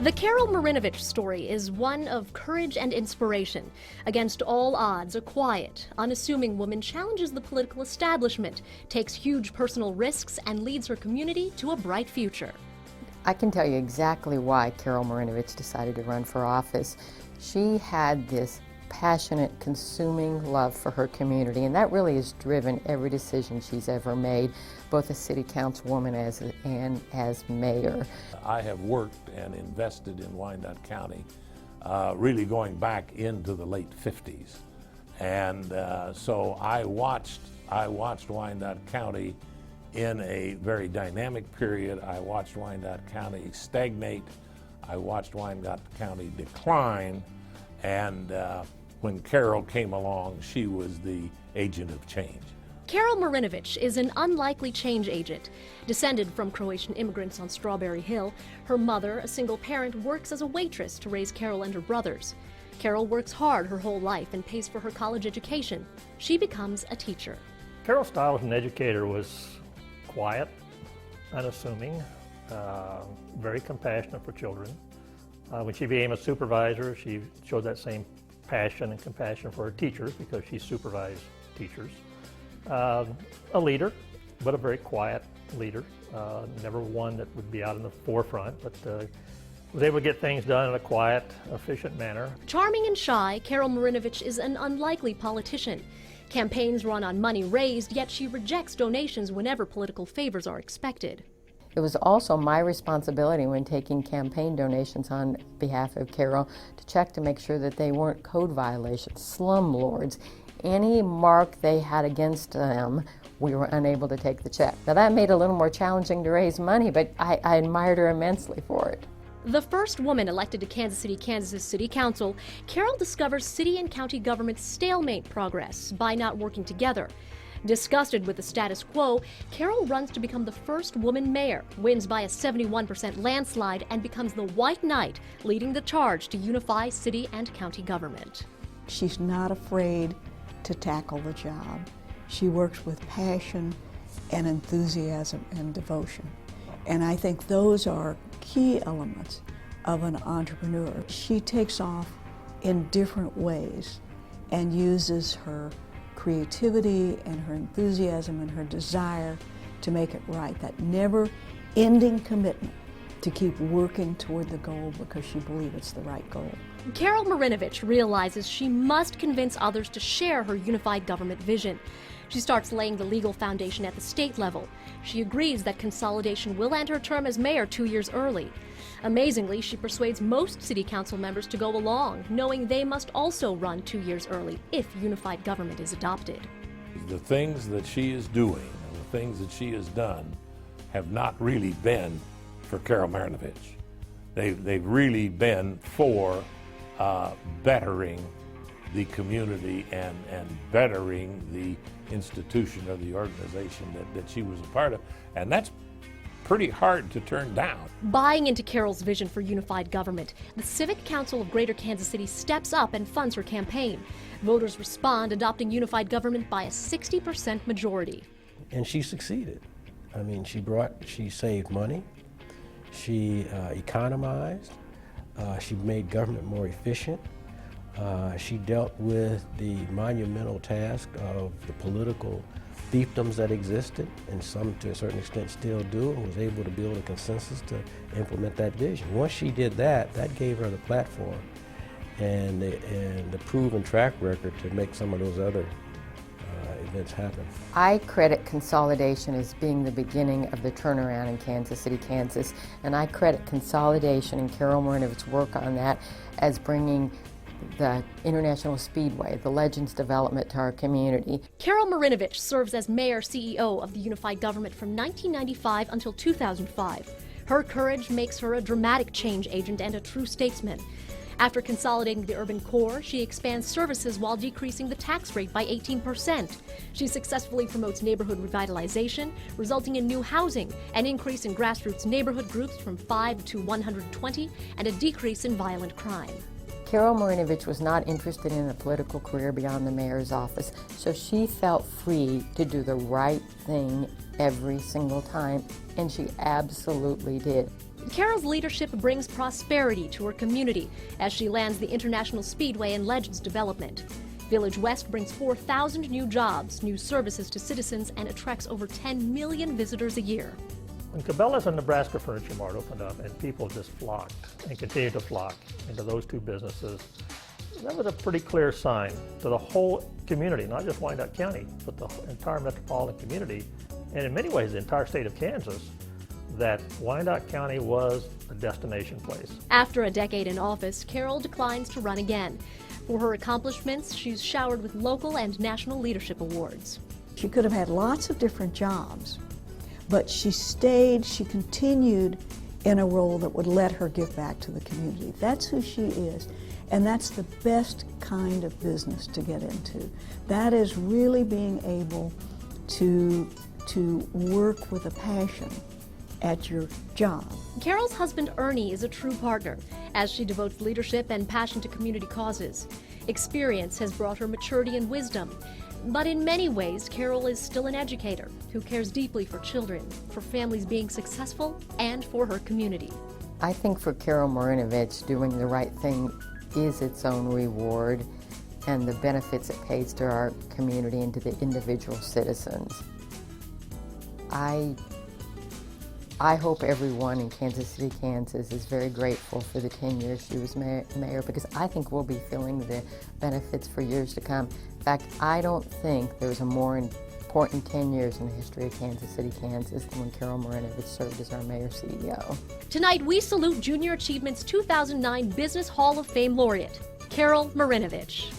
The Carol Marinovich story is one of courage and inspiration. Against all odds, a quiet, unassuming woman challenges the political establishment, takes huge personal risks, and leads her community to a bright future. I can tell you exactly why Carol Marinovich decided to run for office. She had this passionate, consuming love for her community, and that really has driven every decision she's ever made, both as city councilwoman and as mayor. I have worked and invested in Wyandotte County really going back into the late 50s. And so I watched Wyandotte County in a very dynamic period. I watched Wyandotte County stagnate. I watched Wyandotte County decline. And when Carol came along, she was the agent of change. Carol Marinovich is an unlikely change agent. Descended from Croatian immigrants on Strawberry Hill, her mother, a single parent, works as a waitress to raise Carol and her brothers. Carol works hard her whole life and pays for her college education. She becomes a teacher. Carol's style as an educator was quiet, unassuming, very compassionate for children. When she became a supervisor, she showed that same passion and compassion for her teachers because she supervised teachers. A leader, but a very quiet leader. Never one that would be out in the forefront, but was able to get things done in a quiet, efficient manner. Charming and shy, Carol Marinovich is an unlikely politician. Campaigns run on money raised, yet she rejects donations whenever political favors are expected. It was also my responsibility when taking campaign donations on behalf of Carol to check to make sure that they weren't code violations, slumlords. Any mark they had against them, we were unable to take the check. Now that made it a little more challenging to raise money, but I admired her immensely for it. The first woman elected to Kansas City, Kansas City Council, Carol discovers city and county government's stalemate progress by not working together. Disgusted with the status quo, Carol runs to become the first woman mayor, wins by a 71% landslide, and becomes the White Knight, leading the charge to unify city and county government. She's not afraid to tackle the job. She works with passion and enthusiasm and devotion. And I think those are key elements of an entrepreneur. She takes off in different ways and uses her creativity and her enthusiasm and her desire to make it right, that never-ending commitment to keep working toward the goal because she believes it's the right goal. Carol Marinovich realizes she must convince others to share her unified government vision. She starts laying the legal foundation at the state level. She agrees that consolidation will end her term as mayor 2 years early. Amazingly, she persuades most city council members to go along, knowing they must also run 2 years early if unified government is adopted. The things that she is doing and the things that she has done have not really been for Carol Marinovich. They've really been for bettering the community and bettering the institution or the organization that she was a part of. And that's pretty hard to turn down. Buying into Carol's vision for unified government, the Civic Council of Greater Kansas City steps up and funds her campaign. Voters respond, adopting unified government by a 60% majority. And she succeeded. I mean, she saved money, she economized, she made government more efficient. She dealt with the monumental task of the political fiefdoms that existed, and some to a certain extent still do, and was able to build a consensus to implement that vision. Once she did that, that gave her the platform and the proven track record to make some of those other events happen. I credit consolidation as being the beginning of the turnaround in Kansas City, Kansas, and I credit consolidation and Carol Marinovich's work on that as bringing the International Speedway, the Legends development to our community. Carol Marinovich serves as mayor-CEO of the unified government from 1995 until 2005. Her courage makes her a dramatic change agent and a true statesman. After consolidating the urban core, she expands services while decreasing the tax rate by 18%. She successfully promotes neighborhood revitalization, resulting in new housing, an increase in grassroots neighborhood groups from 5 to 120, and a decrease in violent crime. Carol Marinovich was not interested in a political career beyond the mayor's office, so she felt free to do the right thing every single time, and she absolutely did. Carol's leadership brings prosperity to her community as she lands the International Speedway and Legends development. Village West brings 4,000 new jobs, new services to citizens, and attracts over 10 million visitors a year. When Cabela's and Nebraska Furniture Mart opened up and people just flocked and continue to flock into those two businesses, that was a pretty clear sign to the whole community, not just Wyandotte County, but the entire metropolitan community, and in many ways the entire state of Kansas, that Wyandotte County was a destination place. After a decade in office, Carol declines to run again. For her accomplishments, she's showered with local and national leadership awards. She could have had lots of different jobs, but she stayed, she continued in a role that would let her give back to the community. That's who she is, and that's the best kind of business to get into. That is really being able to work with a passion at your job. Carol's husband Ernie is a true partner as she devotes leadership and passion to community causes. Experience has brought her maturity and wisdom. But in many ways, Carol is still an educator who cares deeply for children, for families being successful, and for her community. I think for Carol Marinovich, doing the right thing is its own reward and the benefits it pays to our community and to the individual citizens. I hope everyone in Kansas City, Kansas is very grateful for the 10 years she was mayor, because I think we'll be feeling the benefits for years to come. In fact, I don't think there was a more important 10 years in the history of Kansas City, Kansas than when Carol Marinovich served as our mayor CEO. Tonight, we salute Junior Achievement's 2009 Business Hall of Fame laureate, Carol Marinovich.